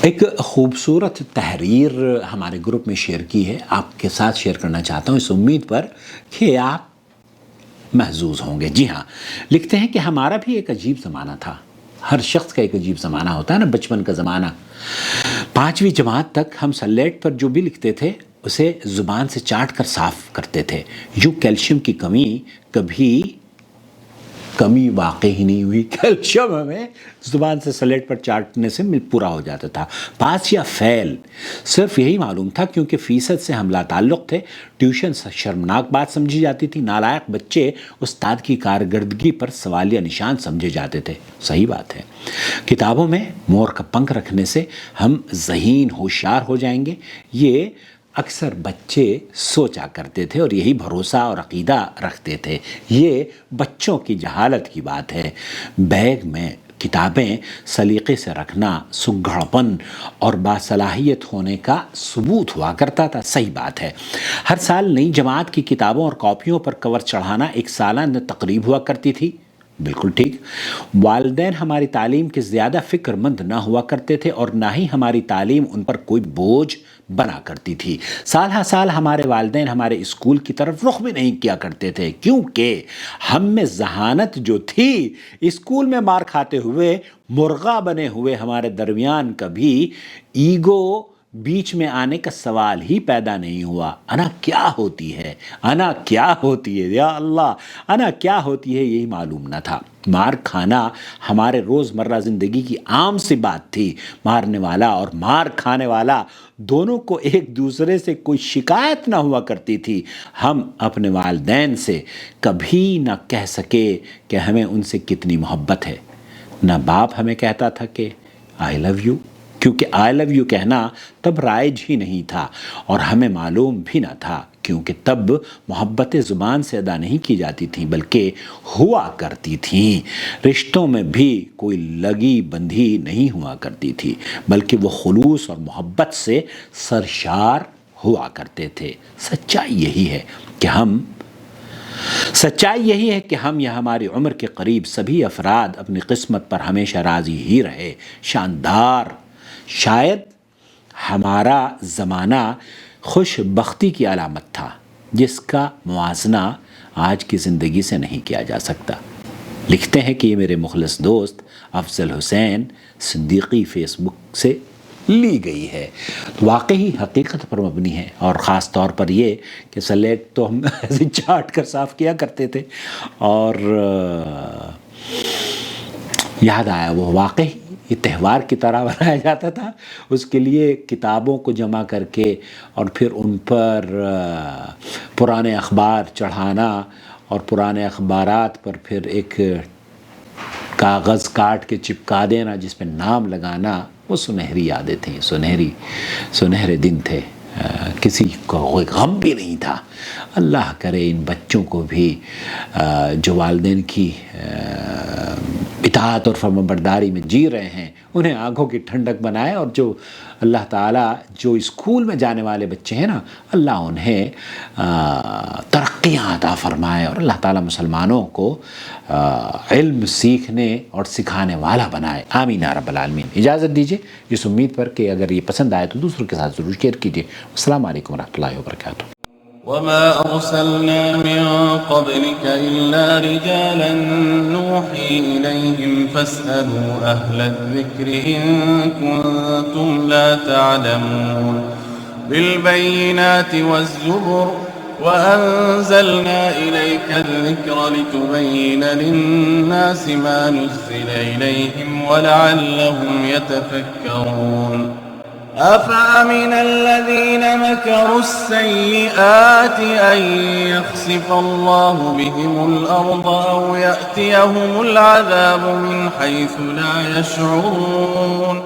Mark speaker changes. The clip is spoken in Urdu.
Speaker 1: ایک خوبصورت تحریر ہمارے گروپ میں شیئر کی ہے، آپ کے ساتھ شیئر کرنا چاہتا ہوں اس امید پر کہ آپ محظوظ ہوں گے۔ جی ہاں، لکھتے ہیں کہ ہمارا بھی ایک عجیب زمانہ تھا۔ ہر شخص کا ایک عجیب زمانہ ہوتا ہے نا، بچپن کا زمانہ۔ 5ویں جماعت تک ہم سلیٹ پر جو بھی لکھتے تھے اسے زبان سے چاٹ کر صاف کرتے تھے۔ یوں کیلشیم کی کمی واقع ہی نہیں ہوئی۔ کیلشیم ہمیں زبان سے سلیٹ پر چاٹنے سے پورا ہو جاتا تھا۔ پاس یا فیل صرف یہی معلوم تھا، کیونکہ فیصد سے ہم لا تعلق تھے۔ ٹیوشن شرمناک بات سمجھی جاتی تھی۔ نالائق بچے استاد کی کارکردگی پر سوالیہ نشان سمجھے جاتے تھے۔ صحیح بات ہے۔ کتابوں میں مور کا پنکھ رکھنے سے ہم ذہین ہوشیار ہو جائیں گے، یہ اکثر بچے سوچا کرتے تھے اور یہی بھروسہ اور عقیدہ رکھتے تھے۔ یہ بچوں کی جہالت کی بات ہے۔ بیگ میں کتابیں سلیقے سے رکھنا سگڑپن اور باصلاحیت ہونے کا ثبوت ہوا کرتا تھا۔ صحیح بات ہے۔ ہر سال نئی جماعت کی کتابوں اور کاپیوں پر کور چڑھانا ایک سالانہ تقریب ہوا کرتی تھی۔ بالکل ٹھیک۔ والدین ہماری تعلیم کے زیادہ فکر مند نہ ہوا کرتے تھے اور نہ ہی ہماری تعلیم ان پر کوئی بوجھ بنا کرتی تھی۔ سال ہر سال ہمارے والدین ہمارے اسکول کی طرف رخ بھی نہیں کیا کرتے تھے، کیونکہ ہم میں ذہانت جو تھی، اسکول میں مار کھاتے ہوئے مرغا بنے ہوئے ہمارے درمیان کبھی ایگو بیچ میں آنے کا سوال ہی پیدا نہیں ہوا۔ انا کیا ہوتی ہے، انا کیا ہوتی ہے، یا اللہ، انا کیا ہوتی ہے یہی معلوم نہ تھا۔ مار کھانا ہمارے روزمرہ زندگی کی عام سی بات تھی۔ مارنے والا اور مار کھانے والا دونوں کو ایک دوسرے سے کوئی شکایت نہ ہوا کرتی تھی۔ ہم اپنے والدین سے کبھی نہ کہہ سکے کہ ہمیں ان سے کتنی محبت ہے۔ نہ باپ ہمیں کہتا تھا کہ آئی لو یو، کیونکہ آئی لو یو کہنا تب رائج ہی نہیں تھا اور ہمیں معلوم بھی نہ تھا، کیونکہ تب محبتیں زبان سے ادا نہیں کی جاتی تھیں بلکہ ہوا کرتی تھیں۔ رشتوں میں بھی کوئی لگی بندھی نہیں ہوا کرتی تھی، بلکہ وہ خلوص اور محبت سے سرشار ہوا کرتے تھے۔ سچائی یہی ہے کہ ہم یا ہماری عمر کے قریب سبھی افراد اپنی قسمت پر ہمیشہ راضی ہی رہے۔ شاندار۔ شاید ہمارا زمانہ خوش بختی کی علامت تھا، جس کا موازنہ آج کی زندگی سے نہیں کیا جا سکتا۔ لکھتے ہیں کہ یہ میرے مخلص دوست افضل حسین صدیقی فیس بک سے لی گئی ہے۔ واقعی حقیقت پر مبنی ہے، اور خاص طور پر یہ کہ سلیٹ تو ہم ایسے چاٹ کر صاف کیا کرتے تھے، اور یاد آیا وہ واقعی یہ تہوار کی طرح بنایا جاتا تھا۔ اس کے لیے کتابوں کو جمع کر کے اور پھر ان پر پرانے اخبار چڑھانا اور پرانے اخبارات پر پھر ایک کاغذ کاٹ کے چپکا دینا جس پہ نام لگانا، وہ سنہری یادیں تھیں، سنہرے دن تھے۔ کسی کو کوئی غم بھی نہیں تھا۔ اللہ کرے ان بچوں کو بھی جو والدین کی اطاعت اور فرمانبرداری میں جی رہے ہیں، انہیں آنکھوں کی ٹھنڈک بنائے، اور جو اللہ تعالیٰ جو اسکول میں جانے والے بچے ہیں نا، اللہ انہیں ترقیاں عطا فرمائے، اور اللہ تعالیٰ مسلمانوں کو علم سیکھنے اور سکھانے والا بنائے۔ آمین یا رب العالمین۔ اجازت دیجیے اس امید پر کہ اگر یہ پسند آئے تو دوسروں کے ساتھ ضرور شیئر کیجیے۔ السلام علیکم ورحمۃ اللہ وبرکاتہ۔
Speaker 2: وما أرسلنا من قبلك إلا رجالا نوحي إليهم فاسألوا أهل الذكر إن كنتم لا تعلمون بالبينات والزبر وأنزلنا إليك الذكر لتبين للناس ما نزل إليهم ولعلهم يتفكرون أفأمن الذين مكروا السيئات أن يخسف الله بهم الأرض أو يأتيهم العذاب من حيث لا يشعرون